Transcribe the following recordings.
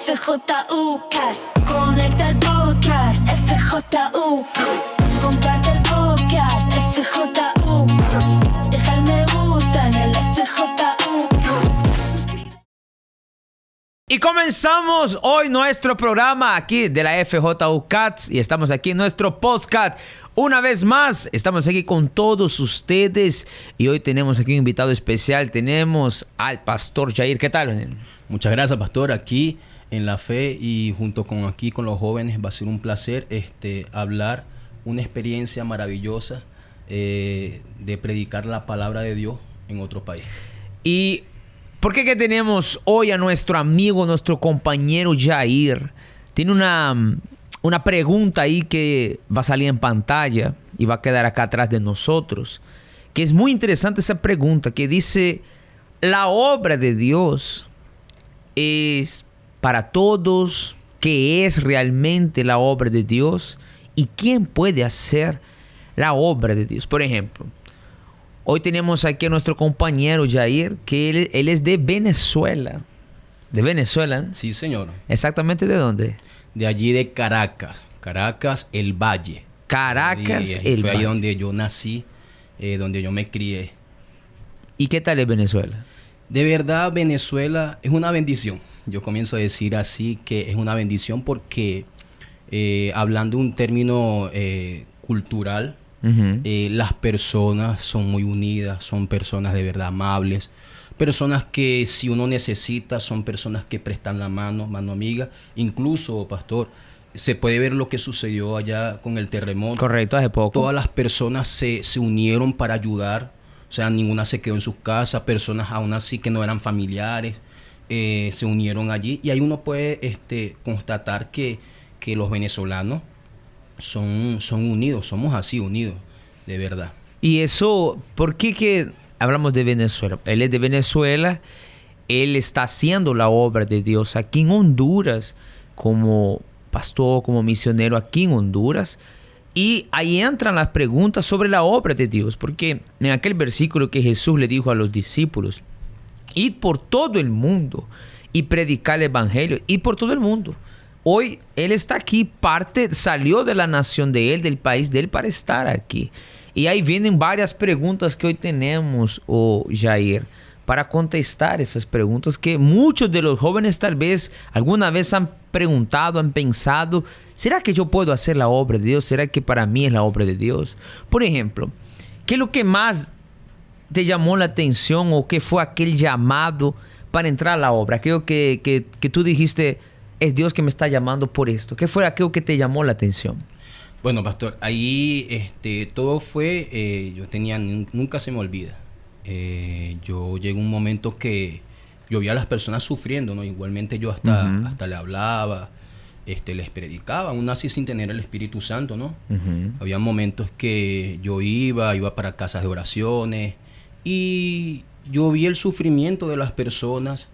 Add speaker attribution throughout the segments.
Speaker 1: FJU Cast. Conecta el podcast, FJU. Comparte el podcast, FJU. Deja el me gusta en el FJU.
Speaker 2: Y comenzamos hoy nuestro programa aquí de la FJU Cats y estamos aquí en nuestro podcast. Una vez más, estamos aquí con todos ustedes y hoy tenemos aquí un invitado especial. Tenemos al Pastor Jair. ¿Qué tal?
Speaker 3: Muchas gracias, Pastor. Aquí en la fe y junto con los jóvenes va a ser un placer hablar una experiencia maravillosa de predicar la palabra de Dios en otro país.
Speaker 2: Y ¿por qué que tenemos hoy a nuestro amigo, nuestro compañero Jair? Tiene una pregunta ahí que va a salir en pantalla y va a quedar acá atrás de nosotros. Que es muy interesante esa pregunta que dice, ¿la obra de Dios es para todos? ¿Qué es realmente la obra de Dios? ¿Y quién puede hacer la obra de Dios? Por ejemplo, hoy tenemos aquí a nuestro compañero Jair, que él es de Venezuela. ¿De Venezuela? ¿Eh?
Speaker 3: Sí, señor.
Speaker 2: ¿Exactamente de dónde?
Speaker 3: De allí de Caracas. Caracas, el Valle.
Speaker 2: Caracas, el Valle.
Speaker 3: Fue ahí donde yo nací, donde yo me crié.
Speaker 2: ¿Y qué tal es Venezuela?
Speaker 3: De verdad, Venezuela es una bendición. Yo comienzo a decir así que es una bendición porque, hablando un término cultural, las personas son muy unidas, son personas de verdad amables, personas que si uno necesita son personas que prestan la mano amiga. Incluso, Pastor, se puede ver lo que sucedió allá con el terremoto.
Speaker 2: Correcto, hace poco.
Speaker 3: Todas las personas se unieron para ayudar, o sea, ninguna se quedó en sus casas, personas aún así que no eran familiares, se unieron allí. Y ahí uno puede constatar que los venezolanos son unidos, somos así unidos, de verdad.
Speaker 2: Y eso, ¿por qué que hablamos de Venezuela? Él es de Venezuela, él está haciendo la obra de Dios aquí en Honduras, como pastor, como misionero aquí en Honduras. Y ahí entran las preguntas sobre la obra de Dios, porque en aquel versículo que Jesús le dijo a los discípulos, id por todo el mundo y predicar el evangelio, id por todo el mundo. Hoy él está aquí, salió de la nación de él, del país de él, para estar aquí. Y ahí vienen varias preguntas que hoy tenemos, Jair, para contestar esas preguntas que muchos de los jóvenes tal vez alguna vez han preguntado, han pensado, ¿será que yo puedo hacer la obra de Dios? ¿Será que para mí es la obra de Dios? Por ejemplo, ¿qué es lo que más te llamó la atención o qué fue aquel llamado para entrar a la obra? Aquello que tú dijiste, es Dios que me está llamando por esto. ¿Qué fue aquello que te llamó la atención?
Speaker 3: Bueno, Pastor, ahí todo fue, nunca se me olvida. Yo llegué a un momento que yo vi a las personas sufriendo, ¿no? Igualmente yo hasta le hablaba, les predicaba, aún así sin tener el Espíritu Santo, ¿no? Había momentos que yo iba para casas de oraciones y yo vi el sufrimiento de las personas.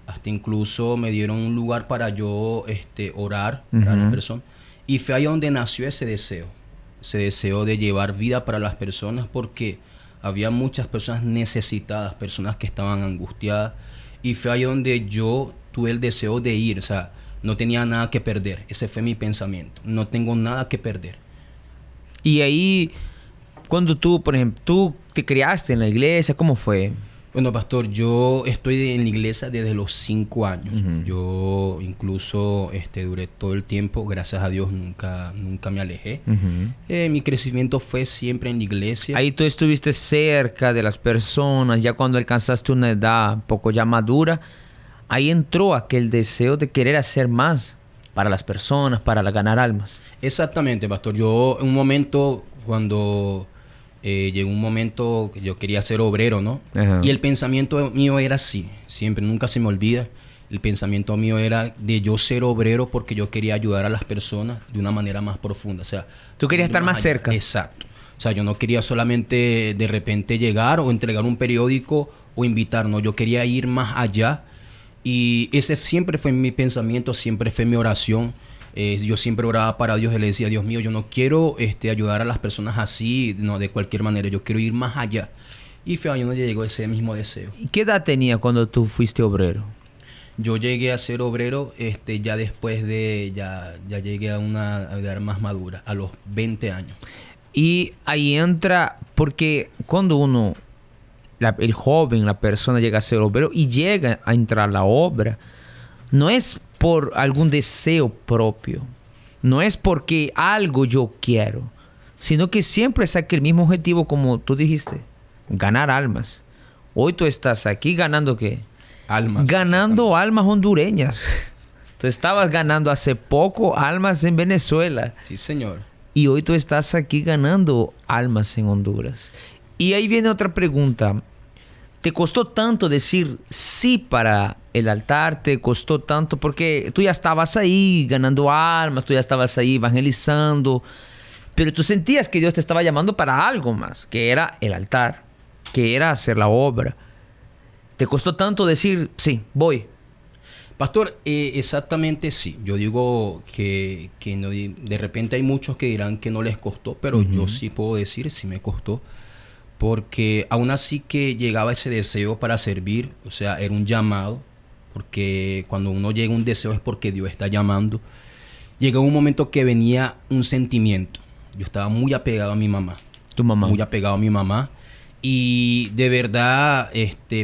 Speaker 3: Hasta incluso me dieron un lugar para yo orar para las personas. Y fue ahí donde nació ese deseo de llevar vida para las personas, porque había muchas personas necesitadas, personas que estaban angustiadas. Y fue ahí donde yo tuve el deseo de ir, o sea, no tenía nada que perder. Ese fue mi pensamiento, no tengo nada que perder.
Speaker 2: Y ahí, cuando tú, por ejemplo, tú te criaste en la iglesia, ¿cómo fue?
Speaker 3: Bueno, Pastor, yo estoy en la iglesia desde los 5 años. Yo incluso duré todo el tiempo, gracias a Dios, nunca me alejé. Mi crecimiento fue siempre en la iglesia.
Speaker 2: Ahí tú estuviste cerca de las personas, ya cuando alcanzaste una edad un poco ya madura, ahí entró aquel deseo de querer hacer más para las personas, para ganar almas.
Speaker 3: Exactamente, Pastor. Yo en un momento cuando... llegó un momento que yo quería ser obrero, ¿no? Y el pensamiento mío era así, siempre, nunca se me olvida. El pensamiento mío era de yo ser obrero porque yo quería ayudar a las personas de una manera más profunda. O sea,
Speaker 2: tú querías estar más cerca.
Speaker 3: Exacto. O sea, yo no quería solamente de repente llegar o entregar un periódico o invitar, no. Yo quería ir más allá. Y ese siempre fue mi pensamiento, siempre fue mi oración. Yo siempre oraba para Dios y le decía, Dios mío, yo no quiero ayudar a las personas así, no, de cualquier manera, yo quiero ir más allá. Y fue ahí donde llegó ese mismo deseo.
Speaker 2: ¿Y qué edad tenía cuando tú fuiste obrero?
Speaker 3: Yo llegué a ser obrero ya después de... Ya llegué a una edad más madura, a los 20 años.
Speaker 2: Y ahí entra, porque cuando uno, el joven, la persona llega a ser obrero y llega a entrar a la obra, no es por algún deseo propio, no es porque algo yo quiero, sino que siempre es aquel mismo objetivo, como tú dijiste, ganar almas. Hoy tú estás aquí ganando ¿qué?
Speaker 3: Almas.
Speaker 2: Ganando almas hondureñas. Tú estabas ganando hace poco almas en Venezuela.
Speaker 3: Sí, señor.
Speaker 2: Y hoy tú estás aquí ganando almas en Honduras. Y ahí viene otra pregunta. ¿Te costó tanto decir sí para el altar? ¿Te costó tanto? Porque tú ya estabas ahí ganando almas, tú ya estabas ahí evangelizando, pero tú sentías que Dios te estaba llamando para algo más, que era el altar, que era hacer la obra. ¿Te costó tanto decir sí, voy?
Speaker 3: Pastor, exactamente sí. Yo digo que no, de repente hay muchos que dirán que no les costó, pero yo sí puedo decir sí me costó. Porque aún así que llegaba ese deseo para servir, o sea, era un llamado, porque cuando uno llega a un deseo es porque Dios está llamando. Llegó un momento que venía un sentimiento. Yo estaba muy apegado a mi mamá.
Speaker 2: Tu mamá.
Speaker 3: Muy apegado a mi mamá. Y de verdad,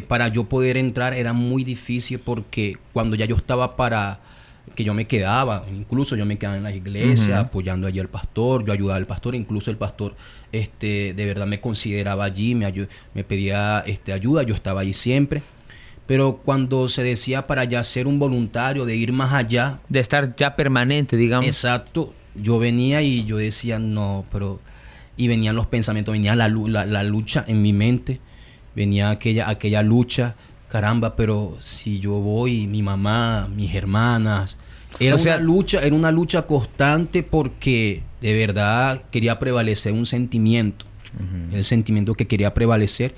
Speaker 3: para yo poder entrar era muy difícil porque cuando ya yo estaba que yo me quedaba, incluso yo me quedaba en la iglesia apoyando allí al pastor, yo ayudaba al pastor, incluso el pastor de verdad me consideraba allí, me pedía ayuda, yo estaba allí siempre. Pero cuando se decía para ya ser un voluntario, de ir más allá.
Speaker 2: De estar ya permanente, digamos.
Speaker 3: Exacto. Yo venía y yo decía, no, pero... Y venían los pensamientos, venía la lucha en mi mente, venía aquella lucha, caramba, pero si yo voy, mi mamá, mis hermanas, era una lucha constante porque de verdad quería prevalecer un sentimiento, el sentimiento que quería prevalecer,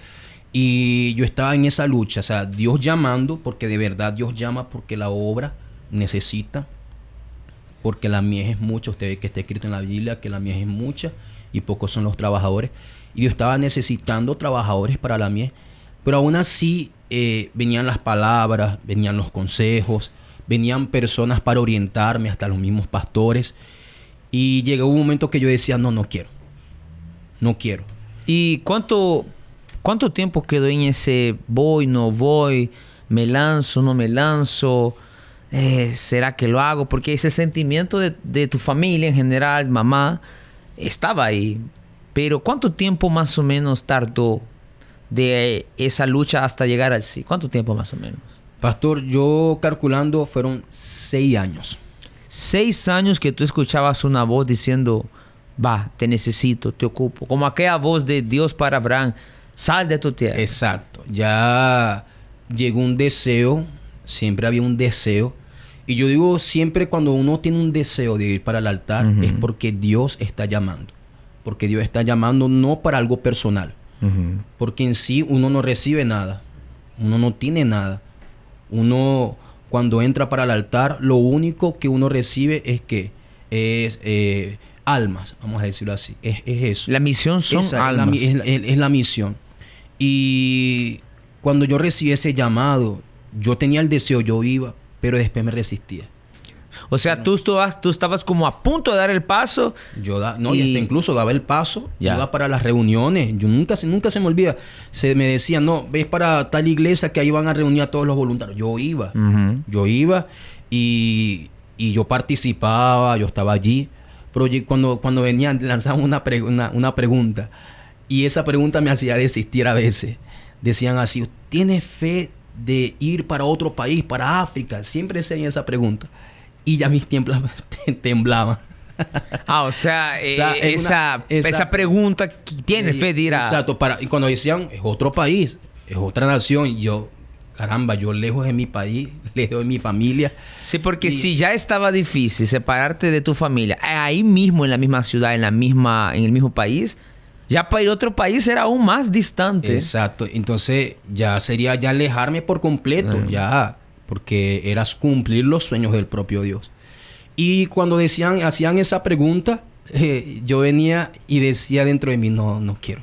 Speaker 3: y yo estaba en esa lucha, o sea, Dios llamando, porque de verdad Dios llama porque la obra necesita, porque la mies es mucha, usted ve que está escrito en la Biblia que la mies es mucha, y pocos son los trabajadores. Y Dios estaba necesitando trabajadores para la mies. Pero aún así venían las palabras, venían los consejos, venían personas para orientarme, hasta los mismos pastores. Y llegó un momento que yo decía, no quiero. No quiero.
Speaker 2: ¿Y cuánto tiempo quedó en ese voy, no voy, me lanzo, no me lanzo? ¿Será que lo hago? Porque ese sentimiento de tu familia en general, mamá, estaba ahí. Pero ¿cuánto tiempo más o menos tardó de esa lucha hasta llegar al sí? ¿Cuánto tiempo más o menos?
Speaker 3: Pastor, yo calculando fueron 6 años.
Speaker 2: 6 años que tú escuchabas una voz diciendo, va, te necesito, te ocupo. Como aquella voz de Dios para Abraham, sal de tu tierra.
Speaker 3: Exacto. Ya llegó un deseo, siempre había un deseo. Y yo digo, siempre cuando uno tiene un deseo de ir para el altar, es porque Dios está llamando. Porque Dios está llamando no para algo personal. Porque en sí uno no recibe nada. Uno no tiene nada. Uno, cuando entra para el altar, lo único que uno recibe es almas, vamos a decirlo así. Es eso.
Speaker 2: La misión son almas.
Speaker 3: Es la misión. Y cuando yo recibí ese llamado, yo tenía el deseo, yo iba, pero después me resistía.
Speaker 2: O sea, tú estabas como a punto de dar el paso.
Speaker 3: Y incluso daba el paso, iba para las reuniones. Yo nunca se me olvida. Me decían, no, ves para tal iglesia que ahí van a reunir a todos los voluntarios. Yo iba. Yo iba y yo participaba, yo estaba allí. Pero cuando venían, lanzaban una pregunta. Y esa pregunta me hacía desistir a veces. Decían así, ¿tienes fe de ir para otro país, para África? Siempre hacían esa pregunta. Y ya mis temblaban.
Speaker 2: O sea, esa pregunta, ¿tienes fe de ir a...?
Speaker 3: Exacto. Y cuando decían, es otro país, es otra nación. Y yo, caramba, yo lejos de mi país, lejos de mi familia.
Speaker 2: Sí, porque si ya estaba difícil separarte de tu familia, ahí mismo, en la misma ciudad, en el mismo país, ya para ir a otro país era aún más distante.
Speaker 3: Exacto. Entonces, ya sería alejarme por completo, ya... Porque era cumplir los sueños del propio Dios. Y cuando hacían esa pregunta, yo venía y decía dentro de mí, no quiero.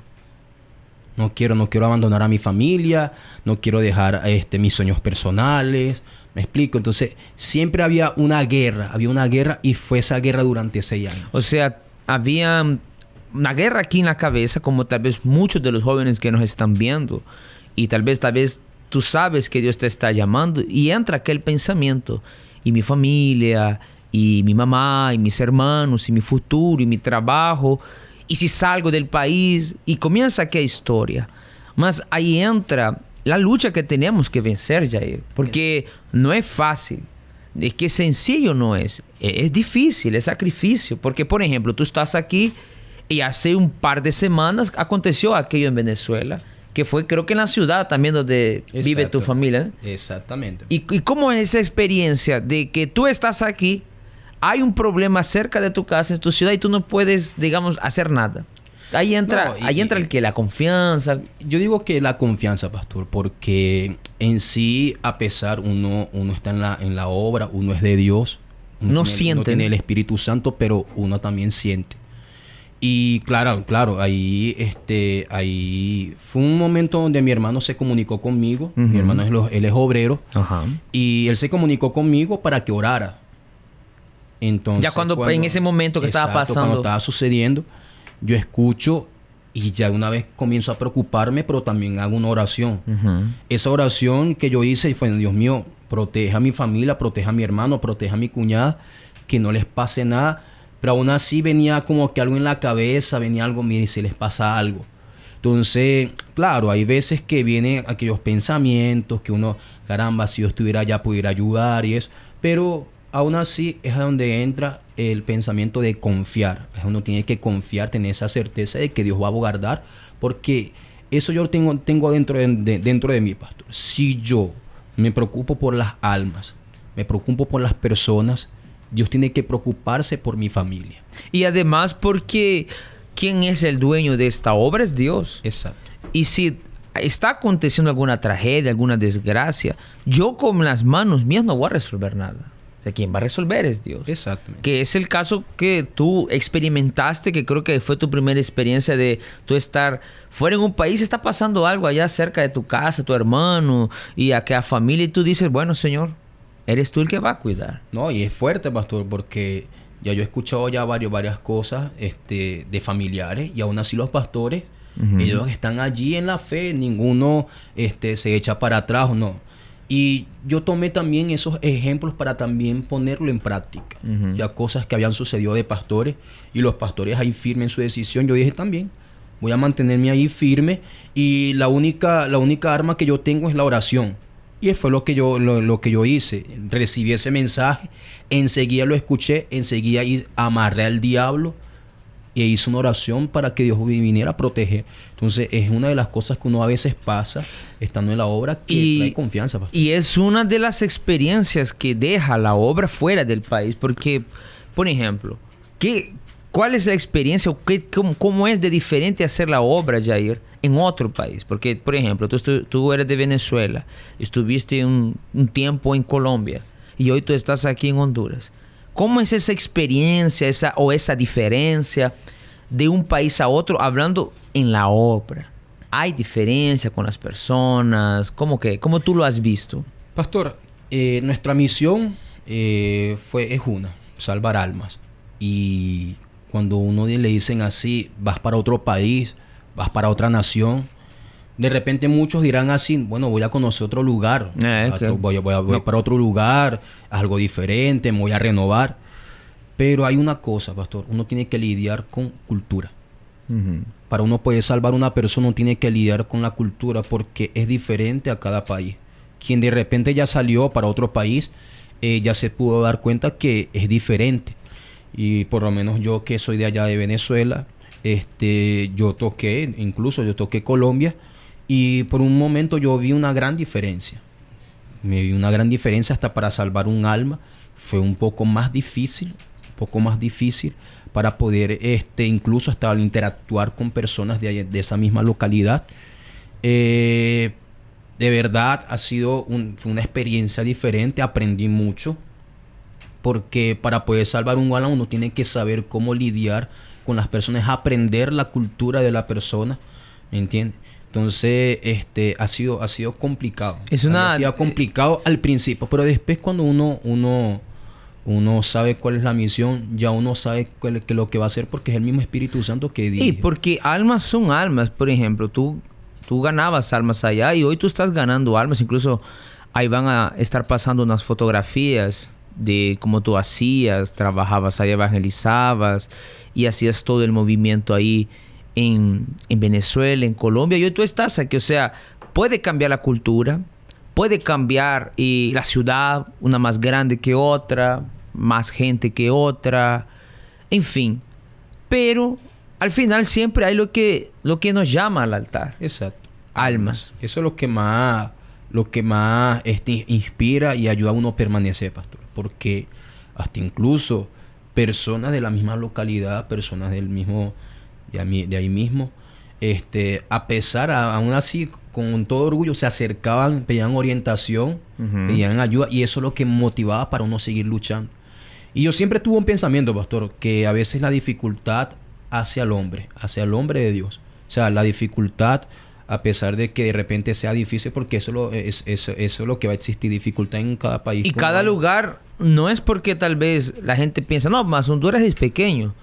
Speaker 3: No quiero abandonar a mi familia, no quiero dejar mis sueños personales, ¿Me explico? Entonces, siempre había una guerra y fue esa guerra durante 6 años.
Speaker 2: O sea, había una guerra aquí en la cabeza, como tal vez muchos de los jóvenes que nos están viendo. Y tal vez tú sabes que Dios te está llamando y entra aquel pensamiento. Y mi familia, y mi mamá, y mis hermanos, y mi futuro, y mi trabajo. Y si salgo del país, y comienza aquella historia. Mas ahí entra la lucha que tenemos que vencer, Jair. Porque no es fácil. Es que sencillo no es. Es difícil, es sacrificio. Porque, por ejemplo, tú estás aquí y hace un par de semanas aconteció aquello en Venezuela. Que fue, creo que en la ciudad también donde vive tu familia.
Speaker 3: Exactamente.
Speaker 2: ¿Y cómo es esa experiencia de que tú estás aquí, hay un problema cerca de tu casa, en tu ciudad, y tú no puedes, digamos, hacer nada? Ahí entra, la confianza.
Speaker 3: Yo digo que la confianza, pastor, porque en sí, a pesar, uno está en la obra, uno es de Dios. Uno tiene el Espíritu Santo, pero uno también siente. Y claro, ahí fue un momento donde mi hermano se comunicó conmigo. Uh-huh. Mi hermano él es obrero. Uh-huh. Y él se comunicó conmigo para que orara. Entonces,
Speaker 2: ya cuando en ese momento que estaba pasando,
Speaker 3: cuando estaba sucediendo, yo escucho y ya una vez comienzo a preocuparme, pero también hago una oración. Uh-huh. Esa oración que yo hice fue: Dios mío, proteja a mi familia, proteja a mi hermano, proteja a mi cuñada, que no les pase nada. Pero aún así venía como que algo en la cabeza, venía algo, mire, si les pasa algo. Entonces, claro, hay veces que vienen aquellos pensamientos que uno, caramba, si yo estuviera allá pudiera ayudar y eso. Pero aún así es donde entra el pensamiento de confiar. Uno tiene que confiar, tener esa certeza de que Dios va a guardar, porque eso yo tengo dentro de mí, pastor. Si yo me preocupo por las almas, me preocupo por las personas, Dios tiene que preocuparse por mi familia.
Speaker 2: Y además porque ¿quién es el dueño de esta obra? Es Dios.
Speaker 3: Exacto.
Speaker 2: Y si está aconteciendo alguna tragedia, alguna desgracia, yo con las manos mías no voy a resolver nada. O sea, quien va a resolver es Dios.
Speaker 3: Exactamente.
Speaker 2: Que es el caso que tú experimentaste, que creo que fue tu primera experiencia de tú estar fuera en un país, está pasando algo allá cerca de tu casa, tu hermano y aquella familia, y tú dices, bueno, Señor, eres tú el que va a cuidar.
Speaker 3: No, y es fuerte, pastor, porque ya yo he escuchado ya varias cosas de familiares, y aún así los pastores, uh-huh, ellos están allí en la fe, ninguno se echa para atrás, no. Y yo tomé también esos ejemplos para también ponerlo en práctica. Uh-huh. Ya cosas que habían sucedido de pastores, y los pastores ahí firmes en su decisión, yo dije también, voy a mantenerme ahí firme, y la única arma que yo tengo es la oración. Y fue lo que yo hice. Recibí ese mensaje, enseguida lo escuché, enseguida amarré al diablo y hice una oración para que Dios viniera a proteger. Entonces, es una de las cosas que uno a veces pasa estando en la obra, que trae confianza, pastor.
Speaker 2: Y es una de las experiencias que deja la obra fuera del país. Porque, por ejemplo, ¿cuál es la experiencia o cómo es de diferente hacer la obra, Jair, en otro país? Porque, por ejemplo, tú eres de Venezuela, estuviste un tiempo en Colombia y hoy tú estás aquí en Honduras. ¿Cómo es esa experiencia esa diferencia de un país a otro hablando en la obra? ¿Hay diferencia con las personas? ¿Cómo tú lo has visto?
Speaker 3: Pastor, nuestra misión es una, salvar almas. Y cuando uno le dicen así, vas para otro país, vas para otra nación, de repente muchos dirán así, bueno, voy a conocer otro lugar, voy para otro lugar, algo diferente, me voy a renovar. Pero hay una cosa, pastor, uno tiene que lidiar con cultura. Uh-huh. Para uno poder salvar a una persona, uno tiene que lidiar con la cultura, porque es diferente a cada país. Quien de repente ya salió para otro país, ya se pudo dar cuenta que es diferente. Y por lo menos yo, que soy de allá de Venezuela, yo toqué Colombia, y por un momento yo vi una gran diferencia. Me vi una gran diferencia hasta para salvar un alma. Fue un poco más difícil para poder incluso hasta interactuar con personas de esa misma localidad. De verdad ha sido fue una experiencia diferente, aprendí mucho. Porque para poder salvar un alma uno tiene que saber cómo lidiar con las personas, aprender la cultura de la persona, ¿me entiendes? Entonces, ha sido complicado.
Speaker 2: Es una...
Speaker 3: Ha sido complicado al principio, pero después cuando uno sabe cuál es la misión, ya uno sabe qué es lo que va a hacer, porque es el mismo Espíritu Santo que dirige.
Speaker 2: Y porque almas son almas. Por ejemplo, tú ganabas almas allá y hoy tú estás ganando almas. Incluso ahí van a estar pasando unas fotografías de cómo tú hacías, trabajabas ahí, evangelizabas y hacías todo el movimiento ahí en Venezuela, en Colombia. Y hoy tú estás aquí. O sea, puede cambiar la cultura, puede cambiar la ciudad, una más grande que otra, más gente que otra, en fin. Pero al final siempre hay lo que nos llama al altar.
Speaker 3: Exacto.
Speaker 2: Almas.
Speaker 3: Eso es lo que más inspira y ayuda a uno a permanecer, pastor. Porque hasta incluso personas de la misma localidad, personas del mismo, de ahí mismo, a pesar, aún así, con todo orgullo, se acercaban, pedían orientación, pedían ayuda, y eso es lo que motivaba para uno seguir luchando. Y yo siempre tuve un pensamiento, pastor, que a veces la dificultad hacia el hombre de Dios. O sea, la dificultad, a pesar de que de repente sea difícil, porque eso es lo que va a existir, dificultad en cada país.
Speaker 2: Y cada lugar, no es porque tal vez la gente piensa, no, más Honduras es pequeño.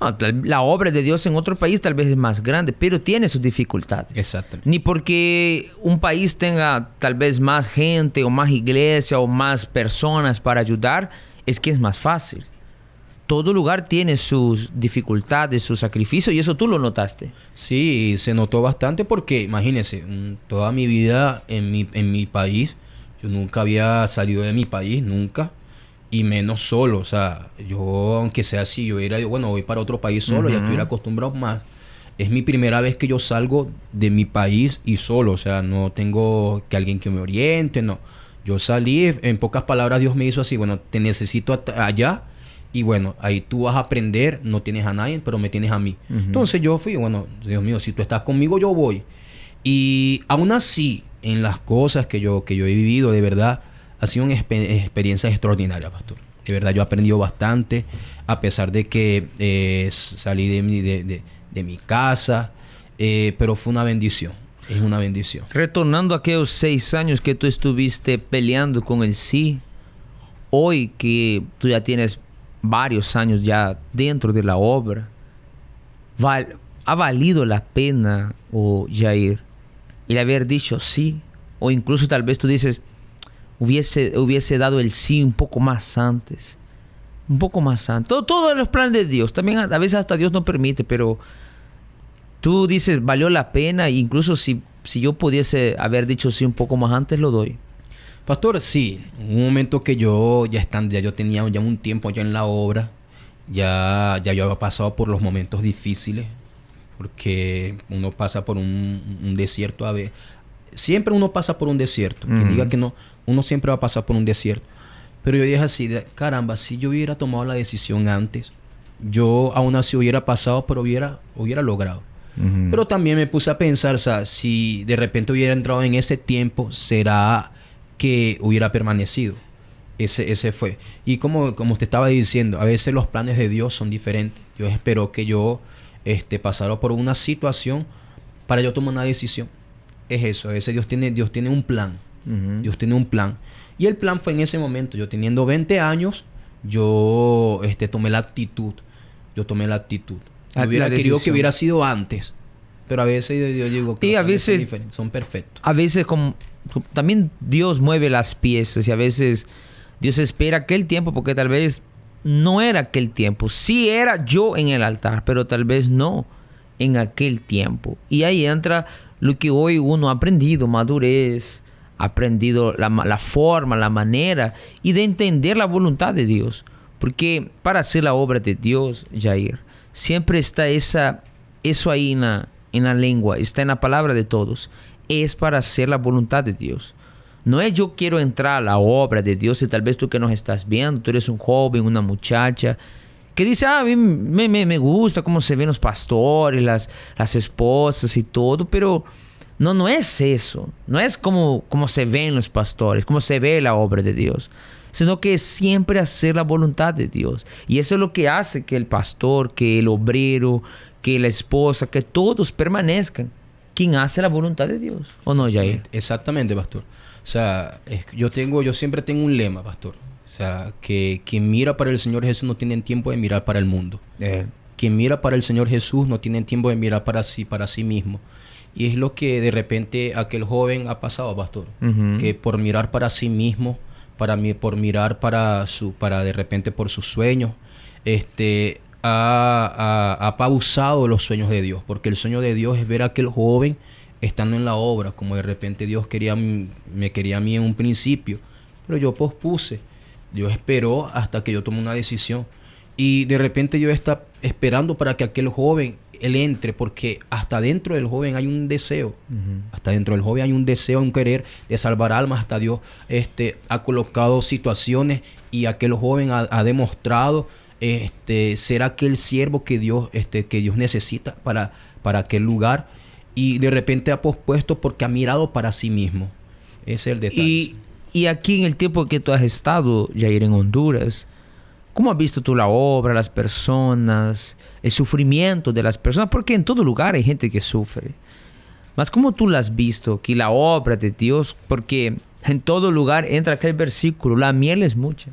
Speaker 2: No, la obra de Dios en otro país tal vez es más grande, pero tiene sus dificultades.
Speaker 3: Exactamente.
Speaker 2: Ni porque un país tenga tal vez más gente o más iglesia o más personas para ayudar, es que es más fácil. Todo lugar tiene sus dificultades, sus sacrificios, y eso tú lo notaste.
Speaker 3: Sí, se notó bastante porque, imagínense, toda mi vida en mi país, yo nunca había salido de mi país, nunca. Y menos solo, o sea, yo, aunque sea así, voy para otro país solo, ya estuviera acostumbrado más. Es mi primera vez que yo salgo de mi país y solo, o sea, no tengo que alguien que me oriente, no. Yo salí, en pocas palabras, Dios me hizo así, bueno, te necesito allá, y bueno, ahí tú vas a aprender, no tienes a nadie, pero me tienes a mí. Entonces yo fui, bueno, Dios mío, si tú estás conmigo, yo voy. Y aún así, en las cosas que yo he vivido, de verdad, ha sido una experiencia extraordinaria, pastor. De verdad, yo he aprendido bastante, a pesar de que salí de mi casa, pero fue una bendición. Es una bendición.
Speaker 2: Retornando a aquellos 6 años que tú estuviste peleando con el sí, hoy que tú ya tienes varios años ya dentro de la obra, ¿ha valido la pena, Jair, el haber dicho sí? O incluso tal vez tú dices, hubiese dado el sí un poco más antes. Un poco más antes. Todos los planes de Dios. También a veces hasta Dios no permite, pero tú dices, valió la pena. Incluso si yo pudiese haber dicho sí un poco más antes, lo doy.
Speaker 3: Pastor, sí. Un momento que yo yo tenía ya un tiempo ya en la obra. Ya yo había pasado por los momentos difíciles. Porque uno pasa por un desierto a veces. Siempre uno pasa por un desierto. Quien diga que no, uno siempre va a pasar por un desierto. Pero yo dije así, caramba, si yo hubiera tomado la decisión antes, yo aún así hubiera pasado, pero hubiera logrado. Pero también me puse a pensar, o sea, si de repente hubiera entrado en ese tiempo, ¿será que hubiera permanecido? Ese fue. Y como te estaba diciendo, a veces los planes de Dios son diferentes. Dios esperó que yo pasara por una situación para yo tomar una decisión. Es eso, a veces Dios tiene un plan. Dios tiene un plan. Y el plan fue en ese momento. Yo teniendo 20 años, yo tomé la actitud. Yo hubiera querido que hubiera sido antes. Pero a veces yo digo que
Speaker 2: a veces
Speaker 3: son perfectos.
Speaker 2: A veces también Dios mueve las piezas y a veces Dios espera aquel tiempo porque tal vez no era aquel tiempo. Sí era yo en el altar, pero tal vez no en aquel tiempo. Y ahí entra lo que hoy uno ha aprendido, madurez, ha aprendido la forma, la manera y de entender la voluntad de Dios. Porque para hacer la obra de Dios, Jair, siempre está eso ahí en la lengua, está en la palabra de todos. Es para hacer la voluntad de Dios. No es yo quiero entrar a la obra de Dios. Y tal vez tú que nos estás viendo, tú eres un joven, una muchacha que dice, a mí me gusta cómo se ven los pastores, las esposas y todo, pero no es eso. No es como se ven los pastores, como se ve la obra de Dios, sino que es siempre hacer la voluntad de Dios. Y eso es lo que hace que el pastor, que el obrero, que la esposa, que todos permanezcan, quien hace la voluntad de Dios. ¿O no, Jair?
Speaker 3: Exactamente, pastor. O sea, yo siempre tengo un lema, pastor. O sea, que quien mira para el Señor Jesús no tiene tiempo de mirar para el mundo. Quien mira para el Señor Jesús no tiene tiempo de mirar para sí mismo. Y es lo que de repente aquel joven ha pasado, pastor. Que por mirar para sí mismo, por mirar para de repente por sus sueños, ha pausado los sueños de Dios. Porque el sueño de Dios es ver a aquel joven estando en la obra, como de repente Dios me quería a mí en un principio. Pero yo pospuse. Dios esperó hasta que yo tomé una decisión. Y de repente yo estaba esperando para que aquel joven, él entre, porque hasta dentro del joven hay un deseo. Hasta dentro del joven hay un deseo, un querer de salvar almas. Hasta Dios ha colocado situaciones y aquel joven ha demostrado ser aquel siervo que Dios necesita para aquel lugar. Y de repente ha pospuesto porque ha mirado para sí mismo. Ese es el detalle.
Speaker 2: Y aquí en el tiempo que tú has estado, Jair, en Honduras, ¿cómo has visto tú la obra, las personas, el sufrimiento de las personas? Porque en todo lugar hay gente que sufre. Mas ¿cómo tú la has visto? Que la obra de Dios, porque en todo lugar entra aquel versículo, la miel es mucha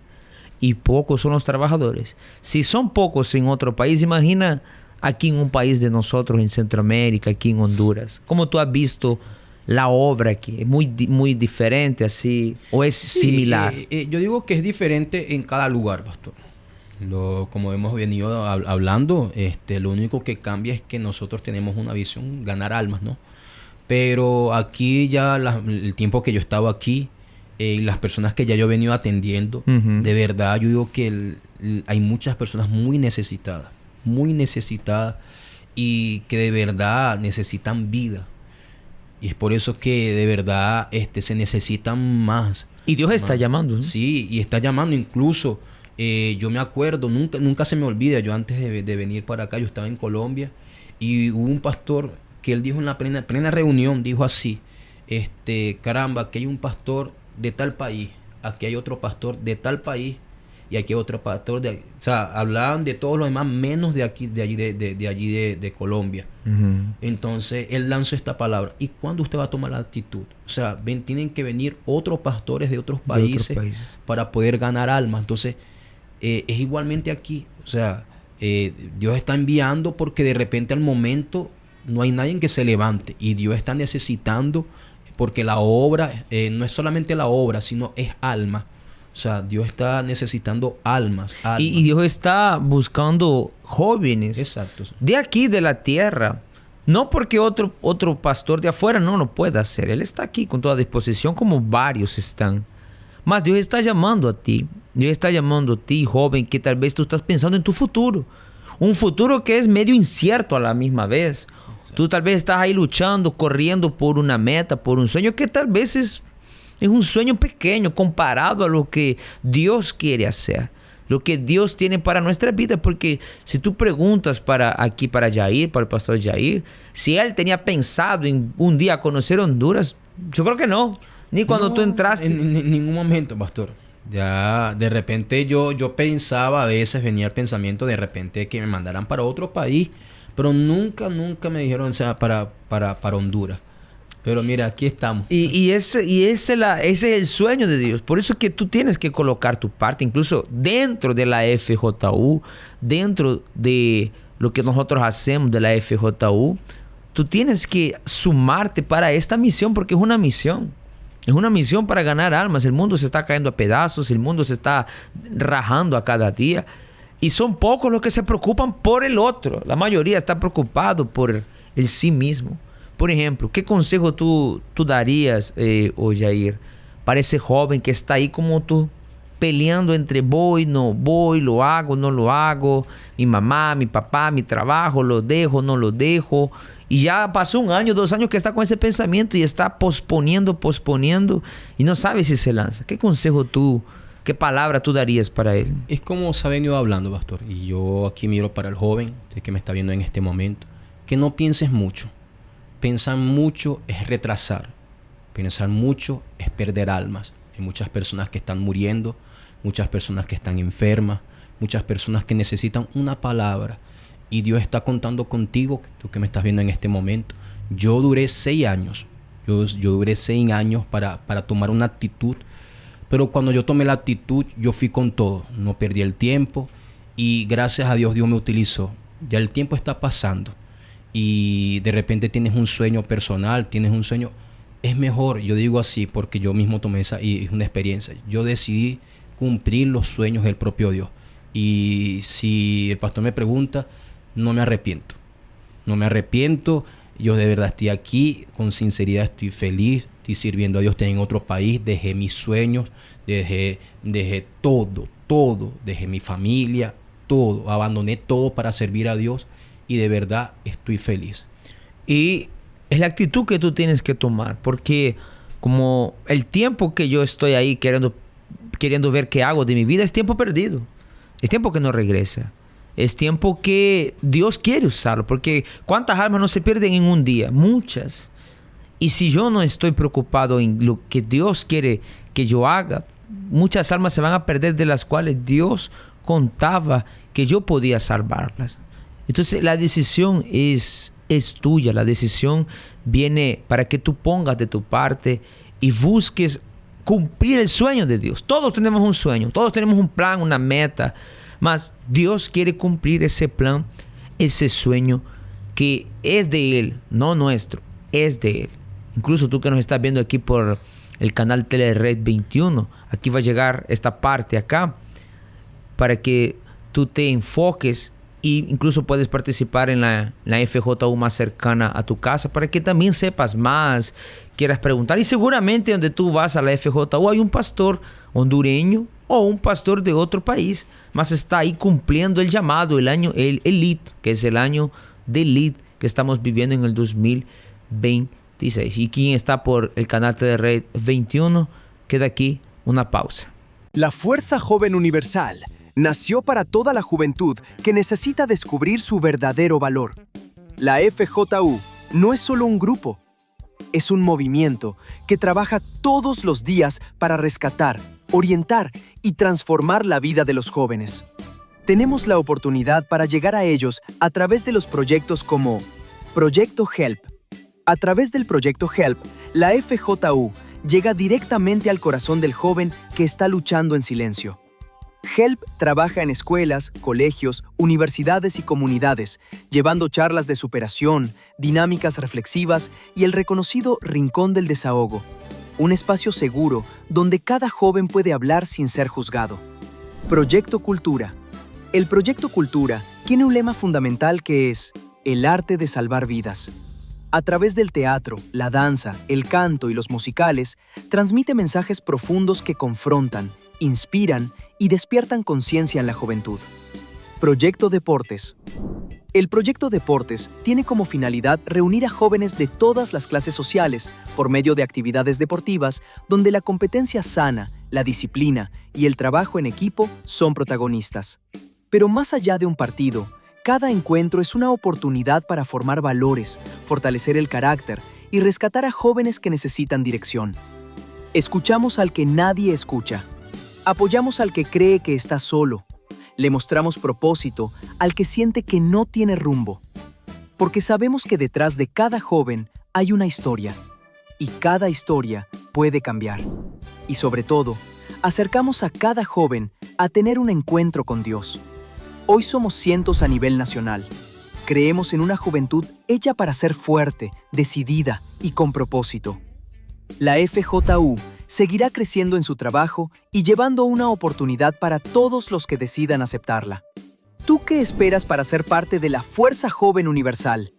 Speaker 2: y pocos son los trabajadores. Si son pocos en otro país, imagina aquí en un país de nosotros, en Centroamérica, aquí en Honduras. ¿Cómo tú has visto la obra aquí? ¿Es muy diferente así o es similar?
Speaker 3: Yo digo que es diferente en cada lugar, pastor. Como hemos venido hablando, lo único que cambia es que nosotros tenemos una visión, ganar almas, ¿no? Pero aquí ya el tiempo que yo he estado aquí, las personas que ya yo he venido atendiendo, de verdad yo digo que hay muchas personas muy necesitadas y que de verdad necesitan vida. Y es por eso que de verdad se necesitan más.
Speaker 2: Y Dios está llamando, ¿no?
Speaker 3: Sí, y está llamando incluso. Yo me acuerdo, nunca se me olvida, yo antes de venir para acá, yo estaba en Colombia y hubo un pastor que él dijo en la plena reunión, dijo así, caramba, aquí hay un pastor de tal país, aquí hay otro pastor de tal país y aquí hay otro pastor o sea, hablaban de todos los demás menos de aquí, de allí de Colombia. Entonces él lanzó esta palabra: ¿y cuándo usted va a tomar la actitud? O sea, tienen que venir otros pastores de otros países para poder ganar almas. Entonces es igualmente aquí, o sea, Dios está enviando porque de repente al momento no hay nadie que se levante y Dios está necesitando, porque la obra no es solamente la obra, sino es alma. O sea, Dios está necesitando almas.
Speaker 2: Y Dios está buscando jóvenes.
Speaker 3: Exacto.
Speaker 2: De aquí, de la tierra. No porque otro pastor de afuera no lo pueda hacer. Él está aquí con toda disposición, como varios están. Mas Dios está llamando a ti. Dios está llamando a ti, joven, que tal vez tú estás pensando en tu futuro. Un futuro que es medio incierto a la misma vez. Tú tal vez estás ahí luchando, corriendo por una meta, por un sueño que tal vez es un sueño pequeño comparado a lo que Dios quiere hacer. Lo que Dios tiene para nuestra vida. Porque si tú preguntas para Jair, para el pastor Jair, si él tenía pensado en un día conocer Honduras, yo creo que no. Ni cuando tú entraste.
Speaker 3: En ningún momento, pastor. Ya de repente yo pensaba, a veces venía el pensamiento de repente que me mandaran para otro país. Pero nunca me dijeron, o sea, para Honduras. Pero mira, aquí estamos.
Speaker 2: Y ese es el sueño de Dios. Por eso es que tú tienes que colocar tu parte, incluso dentro de la FJU, dentro de lo que nosotros hacemos de la FJU, tú tienes que sumarte para esta misión, porque es una misión. Es una misión para ganar almas. El mundo se está cayendo a pedazos, el mundo se está rajando a cada día. Y son pocos los que se preocupan por el otro. La mayoría está preocupado por el sí mismo. Por ejemplo, ¿qué consejo tú darías, Jair, para ese joven que está ahí como tú, peleando entre voy, no voy, lo hago, no lo hago, mi mamá, mi papá, mi trabajo, lo dejo, no lo dejo? Y ya pasó 1 año, 2 años que está con ese pensamiento y está posponiendo y no sabe si se lanza. ¿Qué consejo qué palabra tú darías para él?
Speaker 3: Es como se ha venido hablando, pastor. Y yo aquí miro para el joven que me está viendo en este momento. Que no pienses mucho. Pensar mucho es retrasar. Pensar mucho es perder almas. Hay muchas personas que están muriendo, muchas personas que están enfermas, muchas personas que necesitan una palabra. Y Dios está contando contigo, tú que me estás viendo en este momento. Yo duré 6 años. Yo duré 6 años para tomar una actitud. Pero cuando yo tomé la actitud, yo fui con todo. No perdí el tiempo. Y gracias a Dios, Dios me utilizó. Ya el tiempo está pasando. Y de repente tienes un sueño personal, tienes un sueño... Es mejor, yo digo así, porque yo mismo tomé esa... Y es una experiencia. Yo decidí cumplir los sueños del propio Dios. Y si el pastor me pregunta, no me arrepiento. No me arrepiento. Yo de verdad estoy aquí, con sinceridad estoy feliz, estoy sirviendo a Dios, estoy en otro país, dejé mis sueños, dejé todo, dejé mi familia, todo, abandoné todo para servir a Dios y de verdad estoy feliz.
Speaker 2: Y es la actitud que tú tienes que tomar, porque como el tiempo que yo estoy ahí queriendo ver qué hago de mi vida es tiempo perdido, es tiempo que no regresa. Es tiempo que Dios quiere usarlo, porque ¿cuántas almas no se pierden en un día? Muchas. Y si yo no estoy preocupado en lo que Dios quiere que yo haga, muchas almas se van a perder de las cuales Dios contaba que yo podía salvarlas. Entonces la decisión es tuya. La decisión viene para que tú pongas de tu parte y busques cumplir el sueño de Dios. Todos tenemos un sueño, todos tenemos un plan, una meta. Mas Dios quiere cumplir ese plan, ese sueño que es de Él, no nuestro, es de Él. Incluso tú que nos estás viendo aquí por el canal Telered 21, aquí va a llegar esta parte acá para que tú te enfoques y incluso puedes participar en la FJU más cercana a tu casa para que también sepas más, quieras preguntar. Y seguramente donde tú vas a la FJU hay un pastor hondureño o un pastor de otro país, mas está ahí cumpliendo el llamado, el ELIT, que es el año de ELIT que estamos viviendo en el 2026. Y quien está por el canal de Red 21, queda aquí una pausa.
Speaker 4: La Fuerza Joven Universal nació para toda la juventud que necesita descubrir su verdadero valor. La FJU no es solo un grupo, es un movimiento que trabaja todos los días para rescatar, orientar y transformar la vida de los jóvenes. Tenemos la oportunidad para llegar a ellos a través de los proyectos como Proyecto HELP. A través del Proyecto HELP, la FJU llega directamente al corazón del joven que está luchando en silencio. HELP trabaja en escuelas, colegios, universidades y comunidades, llevando charlas de superación, dinámicas reflexivas y el reconocido Rincón del Desahogo, un espacio seguro donde cada joven puede hablar sin ser juzgado. Proyecto Cultura. El Proyecto Cultura tiene un lema fundamental que es el arte de salvar vidas. A través del teatro, la danza, el canto y los musicales, transmite mensajes profundos que confrontan, inspiran y despiertan conciencia en la juventud. Proyecto Deportes. El Proyecto Deportes tiene como finalidad reunir a jóvenes de todas las clases sociales por medio de actividades deportivas donde la competencia sana, la disciplina y el trabajo en equipo son protagonistas. Pero más allá de un partido, cada encuentro es una oportunidad para formar valores, fortalecer el carácter y rescatar a jóvenes que necesitan dirección. Escuchamos al que nadie escucha. Apoyamos al que cree que está solo. Le mostramos propósito al que siente que no tiene rumbo. Porque sabemos que detrás de cada joven hay una historia. Y cada historia puede cambiar. Y sobre todo, acercamos a cada joven a tener un encuentro con Dios. Hoy somos cientos a nivel nacional. Creemos en una juventud hecha para ser fuerte, decidida y con propósito. La FJU seguirá creciendo en su trabajo y llevando una oportunidad para todos los que decidan aceptarla. ¿Tú qué esperas para ser parte de la Fuerza Joven Universal?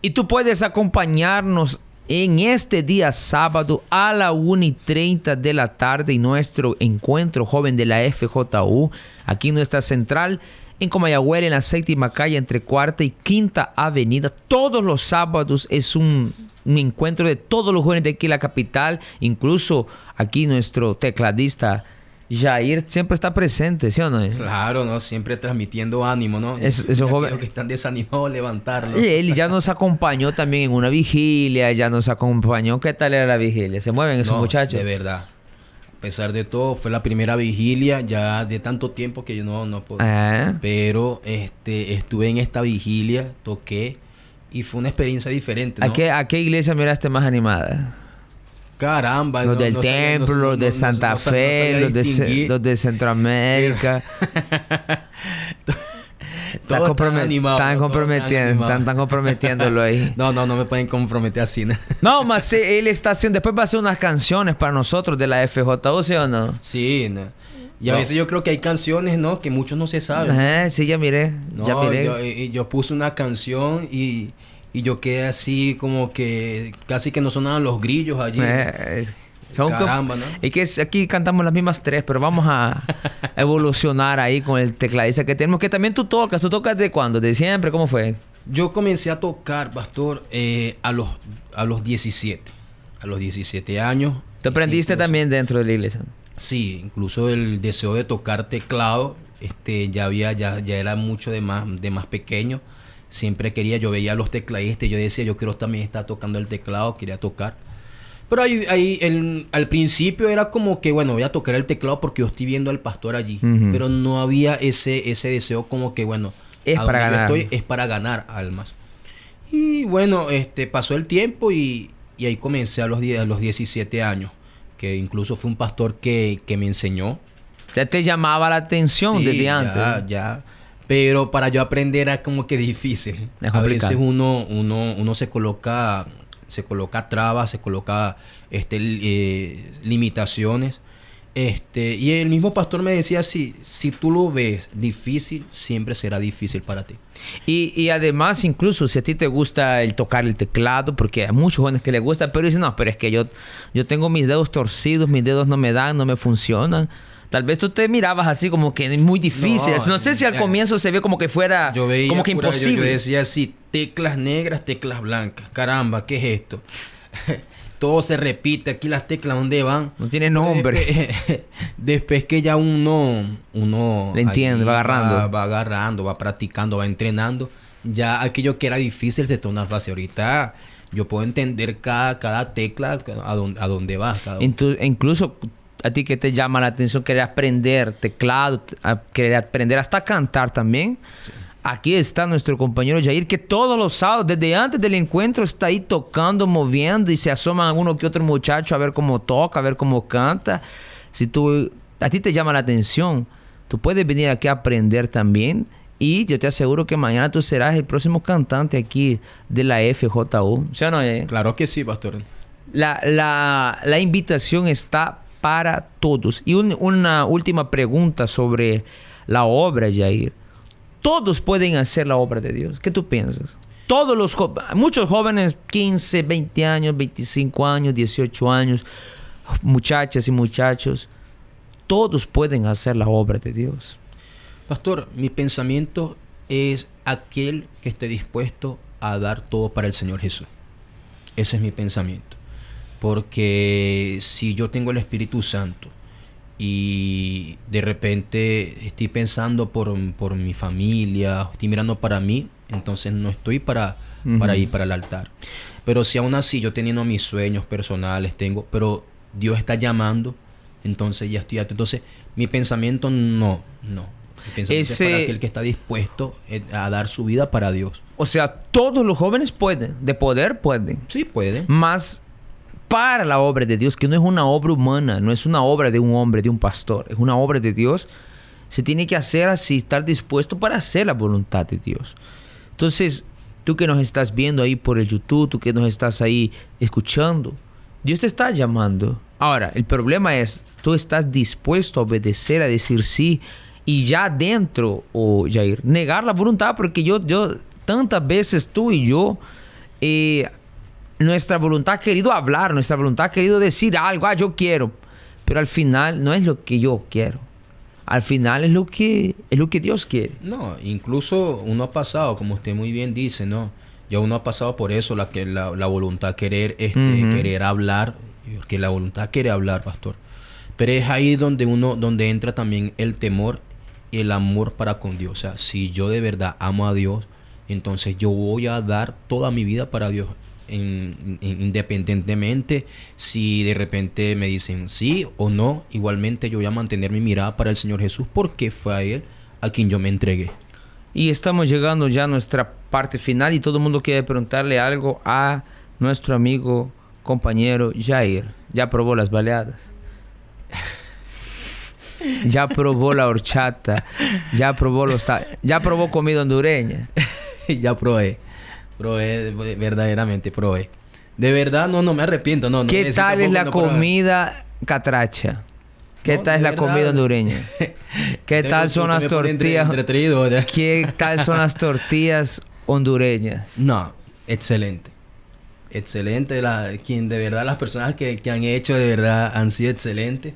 Speaker 2: Y tú puedes acompañarnos en este día sábado a la 1:30 de la tarde en nuestro encuentro joven de la FJU, aquí en nuestra central, en Comayagüela, en la 7ª calle, entre 4ª y 5ª avenida. Todos los sábados es un encuentro de todos los jóvenes de aquí en la capital. Incluso aquí nuestro tecladista Jair siempre está presente, ¿sí o no?
Speaker 3: Claro, ¿no? Siempre transmitiendo ánimo, ¿no?
Speaker 2: Esos jóvenes
Speaker 3: que están desanimados, levantarlos.
Speaker 2: Y él ya nos acompañó también en una vigilia, ya nos acompañó. ¿Qué tal era la vigilia? ¿Se mueven esos muchachos?
Speaker 3: De verdad. pesar de todo, fue la primera vigilia ya de tanto tiempo que yo no puedo. Pero estuve en esta vigilia, toqué y fue una experiencia diferente, ¿no?
Speaker 2: ¿A qué iglesia miraste más animada?
Speaker 3: Caramba.
Speaker 2: Los del templo, los de Santa Fe, los de Centroamérica.
Speaker 3: Todos están animados.
Speaker 2: Están comprometiéndolo ahí.
Speaker 3: No me pueden comprometer así, ¿no?
Speaker 2: No, mas él está haciendo... Después va a hacer unas canciones para nosotros de la FJU, ¿sí o no?
Speaker 3: Sí, no. Y a veces yo creo que hay canciones, ¿no? Que muchos no se saben.
Speaker 2: Sí, ya miré.
Speaker 3: Yo puse una canción y yo quedé así como que... Casi que no sonaban los grillos allí. Caramba, ¿no?
Speaker 2: Y que aquí cantamos las mismas tres, pero vamos a evolucionar ahí con el tecladista que tenemos. Que también tú tocas. ¿Tú tocas de cuándo? ¿De siempre? ¿Cómo fue?
Speaker 3: Yo comencé a tocar, pastor, a los 17. A los 17 años.
Speaker 2: ¿Te aprendiste también dentro de la iglesia?
Speaker 3: Sí, incluso el deseo de tocar teclado, ya era mucho de más pequeño. Siempre quería, yo veía a los tecladistas, yo decía, yo quiero también estar tocando el teclado, quería tocar. Pero al principio era como que, bueno, voy a tocar el teclado porque yo estoy viendo al pastor allí. Pero no había ese deseo como que, bueno,
Speaker 2: es para ganar.
Speaker 3: Es para ganar almas. Y bueno, pasó el tiempo y ahí comencé a los 17 años. Que incluso fue un pastor que me enseñó.
Speaker 2: Ya te llamaba la atención desde antes.
Speaker 3: Ya. Pero para yo aprender era como que difícil. A veces uno se coloca trabas, se coloca limitaciones. Y el mismo pastor me decía así, si tú lo ves difícil, siempre será difícil para ti.
Speaker 2: Y además, incluso si a ti te gusta el tocar el teclado, porque hay muchos jóvenes que les gusta, pero dicen, no, pero es que yo tengo mis dedos torcidos, mis dedos no me dan, no me funcionan. Tal vez tú te mirabas así como que es muy difícil. No sé si al comienzo se ve como que fuera como que imposible.
Speaker 3: Yo decía así, teclas negras, teclas blancas. Caramba, ¿qué es esto? Todo se repite. Aquí las teclas, ¿dónde van?
Speaker 2: No tiene nombre.
Speaker 3: Después que ya uno
Speaker 2: le entiende, va agarrando.
Speaker 3: Va agarrando, va practicando, va entrenando. Ya aquello que era difícil se torna fácil. Ahorita yo puedo entender cada tecla a dónde va.
Speaker 2: Incluso... ¿A ti qué te llama la atención? ¿Querer aprender teclado? ¿Querer aprender hasta cantar también? Sí. Aquí está nuestro compañero Jair, que todos los sábados, desde antes del encuentro, está ahí tocando, moviendo, y se asoman alguno que otro muchacho a ver cómo toca, a ver cómo canta. Si a ti te llama la atención, tú puedes venir aquí a aprender también. Y yo te aseguro que mañana tú serás el próximo cantante aquí de la FJU. ¿Sí o no?
Speaker 3: Claro que sí, pastor.
Speaker 2: La invitación está para todos. Y una última pregunta sobre la obra, Jair. Todos pueden hacer la obra de Dios. ¿Qué tú piensas? Muchos jóvenes, 15, 20 años, 25 años, 18 años, muchachas y muchachos, todos pueden hacer la obra de Dios.
Speaker 3: Pastor, mi pensamiento es aquel que esté dispuesto a dar todo para el Señor Jesús. Ese es mi pensamiento. Porque si yo tengo el Espíritu Santo y de repente estoy pensando por mi familia, estoy mirando para mí, entonces no estoy para ir para el altar. Pero si aún así yo teniendo mis sueños personales pero Dios está llamando, entonces ya estoy alto. Entonces mi pensamiento no. Mi pensamiento es para aquel que está dispuesto a dar su vida para Dios.
Speaker 2: O sea, todos los jóvenes pueden.
Speaker 3: Sí, pueden.
Speaker 2: Más para la obra de Dios, que no es una obra humana, no es una obra de un hombre, de un pastor, es una obra de Dios. Se tiene que hacer así, estar dispuesto para hacer la voluntad de Dios. Entonces, tú que nos estás viendo ahí por el YouTube, tú que nos estás ahí escuchando, Dios te está llamando. Ahora, el problema es, tú estás dispuesto a obedecer, a decir sí, y ya dentro, Jair, negar la voluntad, porque yo tantas veces tú y yo, nuestra voluntad ha querido hablar, nuestra voluntad ha querido decir algo, yo quiero, pero al final no es lo que yo quiero. Al final es lo que Dios quiere.
Speaker 3: No, incluso uno ha pasado, como usted muy bien dice, ¿no? Ya uno ha pasado por eso, la voluntad querer hablar, que la voluntad quiere hablar, pastor. Pero es ahí donde entra también el temor y el amor para con Dios. O sea, si yo de verdad amo a Dios, entonces yo voy a dar toda mi vida para Dios. independientemente si de repente me dicen sí o no, igualmente yo voy a mantener mi mirada para el Señor Jesús porque fue a Él a quien yo me entregué.
Speaker 2: Y estamos llegando ya a nuestra parte final y todo el mundo quiere preguntarle algo a nuestro amigo, compañero Jair. ¿Ya probó las baleadas? ¿Ya probó la horchata? ¿Ya probó ya probó comida hondureña?
Speaker 3: Ya probé, verdaderamente probé. De verdad, no me arrepiento. No,
Speaker 2: ¿Qué tal es la comida catracha? ¿Qué tal es la comida hondureña? ¿Qué tal son las tortillas? ¿Qué tal son las tortillas hondureñas?
Speaker 3: No, excelente. Excelente. De verdad, las personas que han hecho, de verdad, han sido excelentes.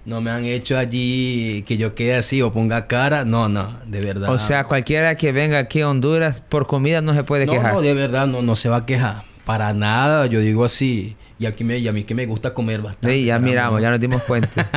Speaker 3: No me han hecho allí que yo quede así o ponga cara. No, de verdad.
Speaker 2: O sea, cualquiera que venga aquí a Honduras por comida no se puede quejar.
Speaker 3: No, de verdad, no se va a quejar. Para nada, yo digo así. Y a mí que me gusta comer bastante.
Speaker 2: Sí, ya miramos, ya nos dimos cuenta.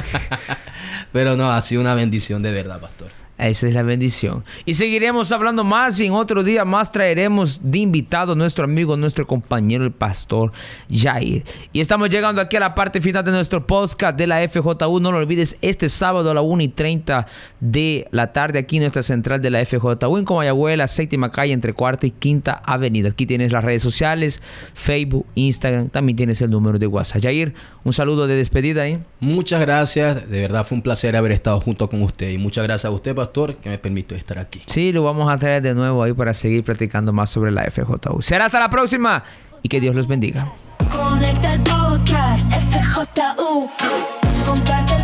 Speaker 3: Pero no, ha sido una bendición de verdad, pastor.
Speaker 2: Esa es la bendición. Y seguiremos hablando más y en otro día más traeremos de invitado a nuestro amigo, nuestro compañero, el pastor Jair. Y estamos llegando aquí a la parte final de nuestro podcast de la FJU. No lo olvides, este sábado a la 1:30 de la tarde aquí en nuestra central de la FJU en Comayagüela, 7ª calle entre 4ª y 5ª avenida. Aquí tienes las redes sociales, Facebook, Instagram. También tienes el número de WhatsApp. Jair, un saludo de despedida ahí.
Speaker 3: Muchas gracias. De verdad fue un placer haber estado junto con usted. Y muchas gracias a usted, pastor, que me permitió estar aquí.
Speaker 2: Sí, lo vamos a traer de nuevo ahí para seguir platicando más sobre la FJU. Será hasta la próxima y que Dios los bendiga.
Speaker 1: Conecta el podcast FJU. Comparte